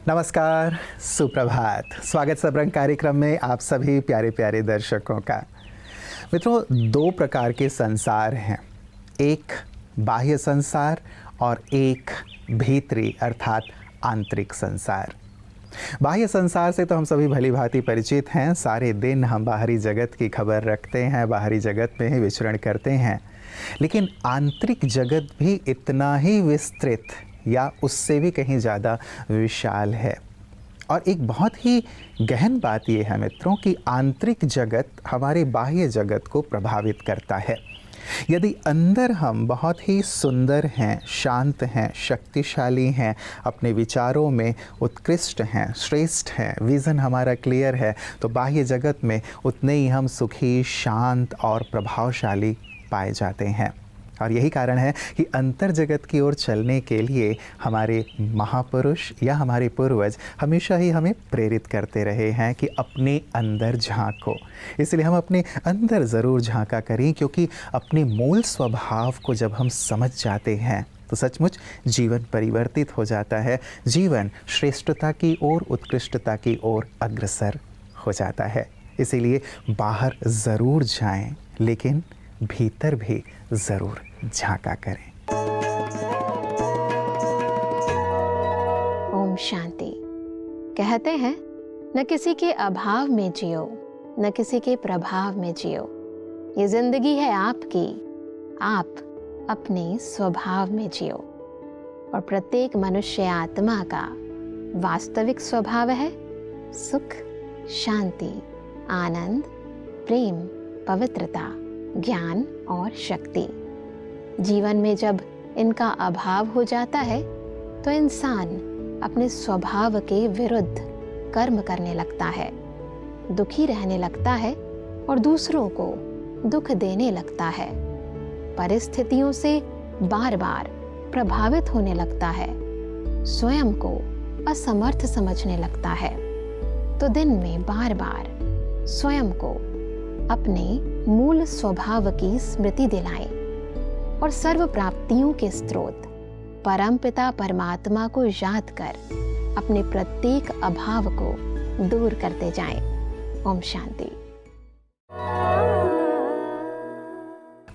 नमस्कार, सुप्रभात। स्वागत सबरंग कार्यक्रम में आप सभी प्यारे प्यारे दर्शकों का। मित्रों, दो प्रकार के संसार हैं, एक बाह्य संसार और एक भीतरी अर्थात आंतरिक संसार। बाह्य संसार से तो हम सभी भली भांति परिचित हैं। सारे दिन हम बाहरी जगत की खबर रखते हैं, बाहरी जगत में ही विचरण करते हैं, लेकिन आंतरिक जगत भी इतना ही विस्तृत या उससे भी कहीं ज़्यादा विशाल है। और एक बहुत ही गहन बात यह है मित्रों कि आंतरिक जगत हमारे बाह्य जगत को प्रभावित करता है। यदि अंदर हम बहुत ही सुंदर हैं, शांत हैं, शक्तिशाली हैं, अपने विचारों में उत्कृष्ट हैं, श्रेष्ठ हैं, विज़न हमारा क्लियर है, तो बाह्य जगत में उतने ही हम सुखी, शांत और प्रभावशाली पाए जाते हैं। और यही कारण है कि अंतर जगत की ओर चलने के लिए हमारे महापुरुष या हमारे पूर्वज हमेशा ही हमें प्रेरित करते रहे हैं कि अपने अंदर झांको। इसलिए हम अपने अंदर ज़रूर झांका करें, क्योंकि अपने मूल स्वभाव को जब हम समझ जाते हैं तो सचमुच जीवन परिवर्तित हो जाता है। जीवन श्रेष्ठता की ओर, उत्कृष्टता की ओर अग्रसर हो जाता है। इसीलिए बाहर ज़रूर जाएं, लेकिन भीतर भी ज़रूर झांका करें। ओम शांति। कहते हैं, न किसी के अभाव में जियो, न किसी के प्रभाव में जियो। ये जिंदगी है आपकी, आप अपने स्वभाव में जियो। और प्रत्येक मनुष्य आत्मा का वास्तविक स्वभाव है सुख, शांति, आनंद, प्रेम, पवित्रता, ज्ञान और शक्ति। जीवन में जब इनका अभाव हो जाता है तो इंसान अपने स्वभाव के विरुद्ध कर्म करने लगता है, दुखी रहने लगता है और दूसरों को दुख देने लगता है, परिस्थितियों से बार बार प्रभावित होने लगता है, स्वयं को असमर्थ समझने लगता है। तो दिन में बार बार स्वयं को अपने मूल स्वभाव की स्मृति दिलाएं और सर्व प्राप्तियों के स्रोत परमपिता परमात्मा को याद कर अपने प्रत्येक अभाव को दूर करते जाएं। ओम शांति।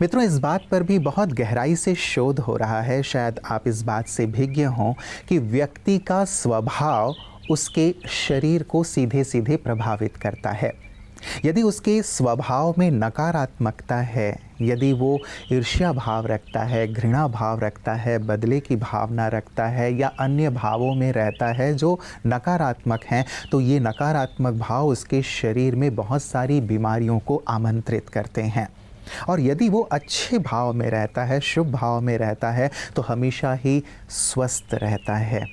मित्रों, इस बात पर भी बहुत गहराई से शोध हो रहा है, शायद आप इस बात से भिज्ञ हों कि व्यक्ति का स्वभाव उसके शरीर को सीधे सीधे प्रभावित करता है। यदि उसके स्वभाव में नकारात्मकता है, यदि वो ईर्ष्या भाव रखता है, घृणा भाव रखता है, बदले की भावना रखता है या अन्य भावों में रहता है जो नकारात्मक हैं, तो ये नकारात्मक भाव उसके शरीर में बहुत सारी बीमारियों को आमंत्रित करते हैं। और यदि वो अच्छे भाव में रहता है, शुभ भाव में रहता है, तो हमेशा ही स्वस्थ रहता है।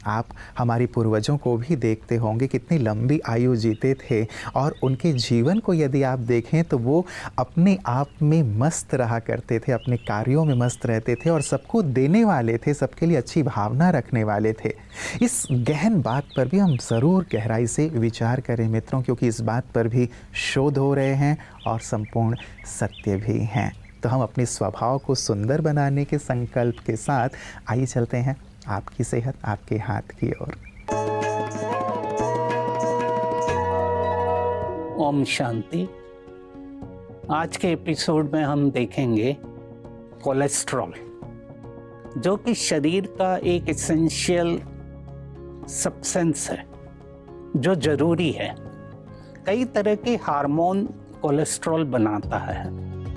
आप हमारे पूर्वजों को भी देखते होंगे कितनी लंबी आयु जीते थे, और उनके जीवन को यदि आप देखें तो वो अपने आप में मस्त रहा करते थे, अपने कार्यों में मस्त रहते थे और सबको देने वाले थे, सबके लिए अच्छी भावना रखने वाले थे। इस गहन बात पर भी हम ज़रूर गहराई से विचार करें मित्रों, क्योंकि इस बात पर भी शोध हो रहे हैं और संपूर्ण सत्य भी हैं। तो हम अपने स्वभाव को सुंदर बनाने के संकल्प के साथ आइए चलते हैं आपकी सेहत आपके हाथ की ओर। ओम शांति। आज के एपिसोड में हम देखेंगे कोलेस्ट्रॉल, जो कि शरीर का एक एसेंशियल सब्सटेंस है जो जरूरी है। कई तरह के हार्मोन कोलेस्ट्रॉल बनाता है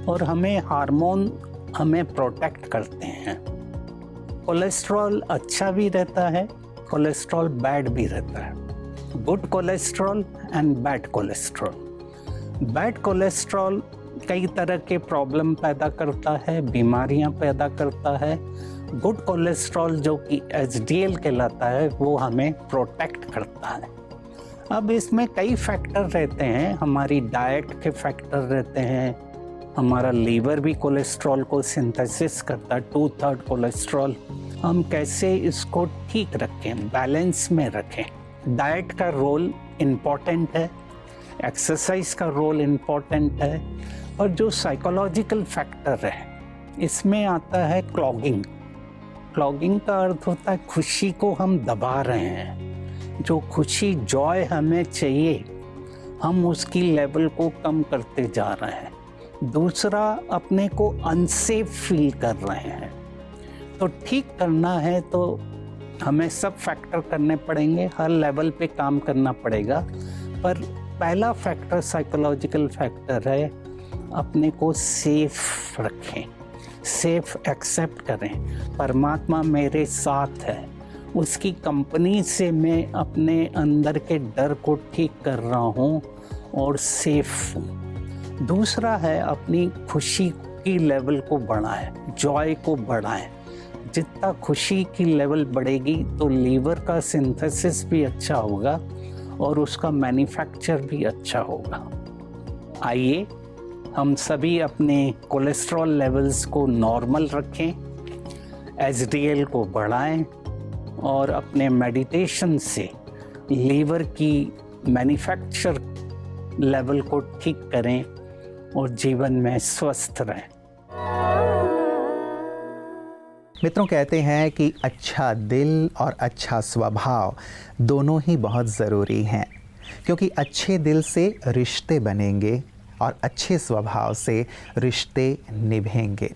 और हार्मोन हमें प्रोटेक्ट करते हैं। कोलेस्ट्रॉल अच्छा भी रहता है, कोलेस्ट्रॉल बैड भी रहता है। Good cholesterol and bad cholesterol. Bad cholesterol कई तरह के प्रॉब्लम पैदा करता है, बीमारियां पैदा करता है। गुड कोलेस्ट्रॉल जो कि एचडीएल कहलाता है, वो हमें प्रोटेक्ट करता है। अब इसमें कई फैक्टर रहते हैं, हमारी डाइट के फैक्टर रहते हैं, हमारा लीवर भी कोलेस्ट्रॉल को सिंथेसिस करता है, 2/3 कोलेस्ट्रॉल। हम कैसे इसको ठीक रखें, बैलेंस में रखें। डाइट का रोल इम्पॉर्टेंट है, एक्सरसाइज का रोल इम्पॉर्टेंट है, और जो साइकोलॉजिकल फैक्टर है इसमें आता है क्लॉगिंग। क्लॉगिंग का अर्थ होता है खुशी को हम दबा रहे हैं, जो खुशी जॉय हमें चाहिए हम उसकी लेवल को कम करते जा रहे हैं। दूसरा, अपने को अनसेफ फील कर रहे हैं। तो ठीक करना है तो हमें सब फैक्टर करने पड़ेंगे, हर लेवल पे काम करना पड़ेगा। पर पहला फैक्टर साइकोलॉजिकल फैक्टर है, अपने को सेफ रखें, सेफ एक्सेप्ट करें। परमात्मा मेरे साथ है, उसकी कंपनी से मैं अपने अंदर के डर को ठीक कर रहा हूँ और सेफ हूँ। दूसरा है, अपनी खुशी की लेवल को बढ़ाएं, जॉय को बढ़ाएं। जितना खुशी की लेवल बढ़ेगी तो लीवर का सिंथेसिस भी अच्छा होगा और उसका मैन्युफैक्चर भी अच्छा होगा। आइए हम सभी अपने कोलेस्ट्रॉल लेवल्स को नॉर्मल रखें, एचडीएल को बढ़ाएं और अपने मेडिटेशन से लीवर की मैन्युफैक्चर लेवल को ठीक करें और जीवन में स्वस्थ रहें। मित्रों, कहते हैं कि अच्छा दिल और अच्छा स्वभाव दोनों ही बहुत ज़रूरी हैं, क्योंकि अच्छे दिल से रिश्ते बनेंगे और अच्छे स्वभाव से रिश्ते निभेंगे।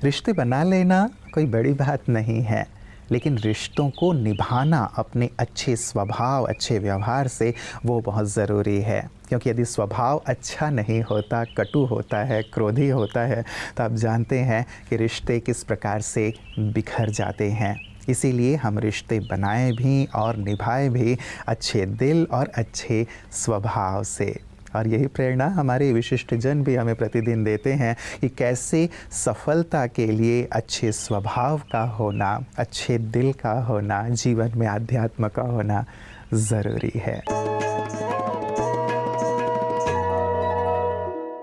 रिश्ते बना लेना कोई बड़ी बात नहीं है, लेकिन रिश्तों को निभाना अपने अच्छे स्वभाव, अच्छे व्यवहार से, वो बहुत ज़रूरी है। क्योंकि यदि स्वभाव अच्छा नहीं होता, कटु होता है, क्रोधी होता है, तो आप जानते हैं कि रिश्ते किस प्रकार से बिखर जाते हैं। इसीलिए हम रिश्ते बनाएं भी और निभाएं भी अच्छे दिल और अच्छे स्वभाव से। और यही प्रेरणा हमारे विशिष्ट जन भी हमें प्रतिदिन देते हैं कि कैसे सफलता के लिए अच्छे स्वभाव का होना, अच्छे दिल का होना, जीवन में आध्यात्म का होना ज़रूरी है।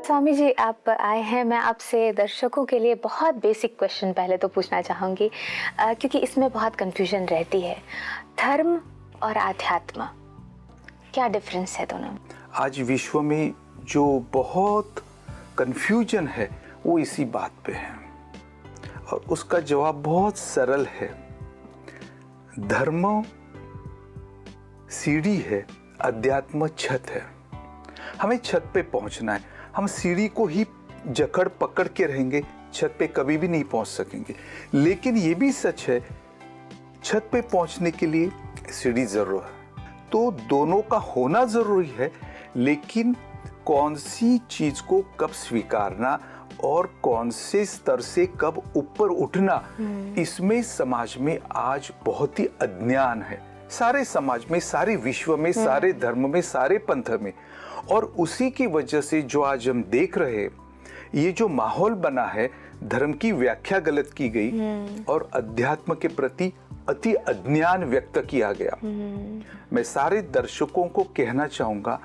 स्वामी जी, आप आए हैं, मैं आपसे दर्शकों के लिए बहुत बेसिक क्वेश्चन पहले तो पूछना चाहूँगी, क्योंकि इसमें बहुत कन्फ्यूजन रहती है। धर्म और आध्यात्म, क्या डिफरेंस है दोनों? आज विश्व में जो बहुत कन्फ्यूजन है वो इसी बात पे है, और उसका जवाब बहुत सरल है। धर्म सीढ़ी है, अध्यात्म छत है। हमें छत पे पहुंचना है। हम सीढ़ी को ही जकड़ पकड़ के रहेंगे, छत पे कभी भी नहीं पहुंच सकेंगे। लेकिन ये भी सच है, छत पे पहुंचने के लिए सीढ़ी जरूर है। तो दोनों का होना जरूरी है, लेकिन कौन सी चीज को कब स्वीकारना और कौन से स्तर से कब ऊपर उठना, इसमें समाज में आज बहुत ही अज्ञान है। सारे समाज में, सारे विश्व में, सारे धर्म में, सारे पंथ में। और उसी की वजह से जो आज हम देख रहे हैं, ये जो माहौल बना है, धर्म की व्याख्या गलत की गई और अध्यात्म के प्रति अति अज्ञान व्यक्त किया गया। मैं सारे दर्शकों को कहना चाहूंगा,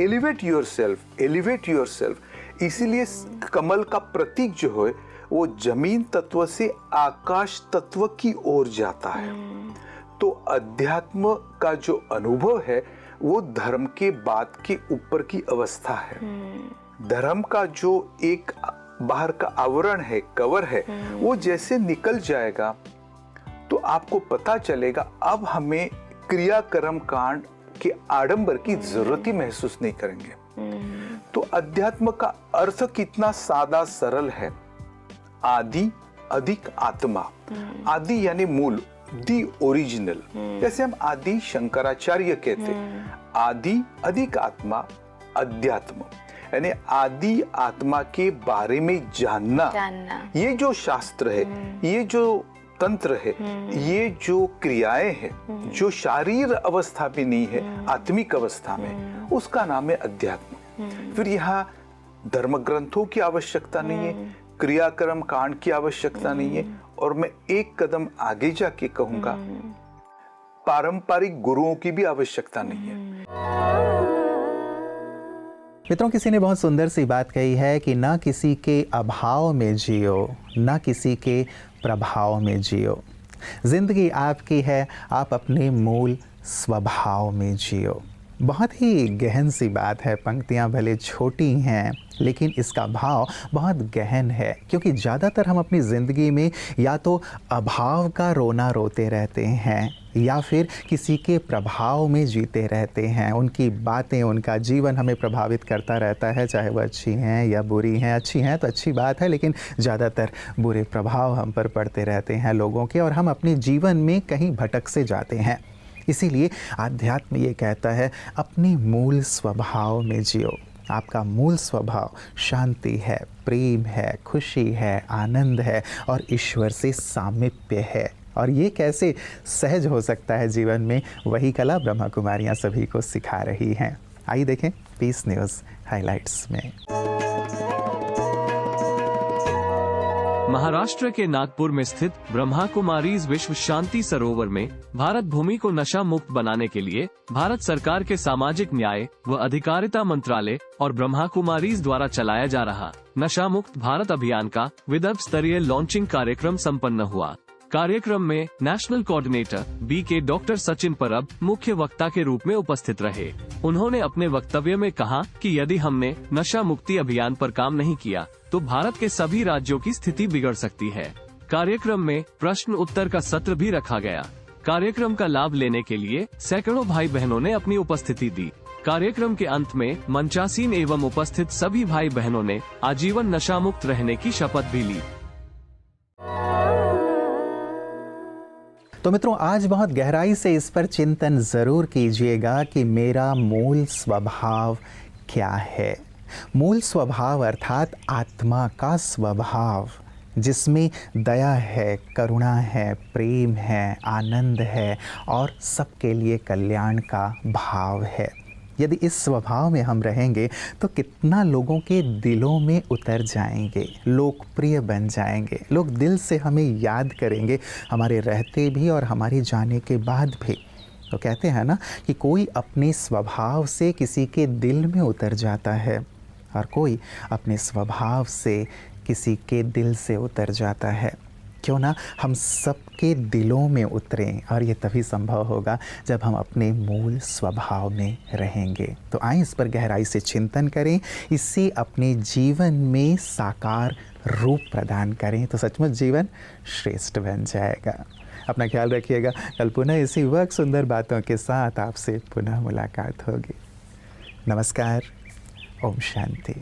एलिवेट योरसेल्फ, एलिवेट योरसेल्फ। इसीलिए कमल का प्रतीक जो है वो जमीन तत्व से आकाश तत्व की ओर जाता है। तो अध्यात्म का जो अनुभव है वो धर्म के बाद के ऊपर की अवस्था है। धर्म का जो एक बाहर का आवरण है, कवर है, वो जैसे निकल जाएगा तो आपको पता चलेगा अब हमें क्रियाकर्म कांड के आडंबर की जरूरत ही महसूस नहीं करेंगे। तो अध्यात्म का अर्थ कितना सादा सरल है। आदि अधिक आत्मा, आदि यानी मूल, दी ओरिजिनल। जैसे हम आदि शंकराचार्य कहते, आदि अधिक आत्मा अध्यात्म, यानी आदि आत्मा के बारे में जानना। ये जो शास्त्र है, ये जो तंत्र है, ये जो क्रियाएं हैं, जो शारीर अवस्था में नहीं है, आत्मिक अवस्था में, उसका नाम है अध्यात्म। फिर यहाँ धर्म ग्रंथों की आवश्यकता नहीं है, क्रियाकर्म कांड की आवश्यकता नहीं है, और मैं एक कदम आगे जाके कहूंगा, पारंपरिक गुरुओं की भी आवश्यकता नहीं है। मित्रों, किसी ने बहुत सुंदर सी बात कही है कि ना किसी के अभाव में जियो, ना किसी के प्रभाव में जियो। जिंदगी आपकी है, आप अपने मूल स्वभाव में जियो। बहुत ही गहन सी बात है। पंक्तियाँ भले छोटी हैं, लेकिन इसका भाव बहुत गहन है, क्योंकि ज़्यादातर हम अपनी ज़िंदगी में या तो अभाव का रोना रोते रहते हैं, या फिर किसी के प्रभाव में जीते रहते हैं, उनकी बातें, उनका जीवन हमें प्रभावित करता रहता है, चाहे वह अच्छी हैं या बुरी हैं। अच्छी हैं तो अच्छी बात है, लेकिन ज़्यादातर बुरे प्रभाव हम पर पड़ते रहते हैं लोगों के, और हम अपने जीवन में कहीं भटक से जाते हैं। इसीलिए आध्यात्म ये कहता है, अपने मूल स्वभाव में जियो। आपका मूल स्वभाव शांति है, प्रेम है, खुशी है, आनंद है और ईश्वर से सामीप्य है। और ये कैसे सहज हो सकता है जीवन में, वही कला ब्रह्मा कुमारियाँ सभी को सिखा रही हैं। आइए देखें पीस न्यूज़ हाइलाइट्स में। महाराष्ट्र के नागपुर में स्थित ब्रह्मा कुमारीज विश्व शांति सरोवर में भारत भूमि को नशा मुक्त बनाने के लिए भारत सरकार के सामाजिक न्याय व अधिकारिता मंत्रालय और ब्रह्मा कुमारीज द्वारा चलाया जा रहा नशा मुक्त भारत अभियान का विदर्भ स्तरीय लॉन्चिंग कार्यक्रम संपन्न हुआ। कार्यक्रम में national coordinator BK doctor Sachin परब मुख्य वक्ता के रूप में उपस्थित रहे। उन्होंने अपने वक्तव्य में कहा कि यदि हमने नशा मुक्ति अभियान पर काम नहीं किया तो भारत के सभी राज्यों की स्थिति बिगड़ सकती है। कार्यक्रम में प्रश्न उत्तर का सत्र भी रखा गया। कार्यक्रम का लाभ लेने के लिए सैकड़ों भाई बहनों ने अपनी उपस्थिति दी। कार्यक्रम के अंत में मंचासीन एवं उपस्थित सभी भाई बहनों ने आजीवन नशा मुक्त रहने की शपथ भी ली। तो मित्रों, आज बहुत गहराई से इस पर चिंतन ज़रूर कीजिएगा कि मेरा मूल स्वभाव क्या है। मूल स्वभाव अर्थात आत्मा का स्वभाव, जिसमें दया है, करुणा है, प्रेम है, आनंद है और सबके लिए कल्याण का भाव है। यदि इस स्वभाव में हम रहेंगे तो कितना लोगों के दिलों में उतर जाएंगे, लोकप्रिय बन जाएंगे, लोग दिल से हमें याद करेंगे, हमारे रहते भी और हमारे जाने के बाद भी। तो कहते हैं ना कि कोई अपने स्वभाव से किसी के दिल में उतर जाता है और कोई अपने स्वभाव से किसी के दिल से उतर जाता है। क्यों ना हम सबके दिलों में उतरें, और ये तभी संभव होगा जब हम अपने मूल स्वभाव में रहेंगे। तो आइए इस पर गहराई से चिंतन करें, इससे अपने जीवन में साकार रूप प्रदान करें तो सचमुच जीवन श्रेष्ठ बन जाएगा। अपना ख्याल रखिएगा। कल पुनः इसी वक्त सुंदर बातों के साथ आपसे पुनः मुलाकात होगी। नमस्कार। ओम शांति।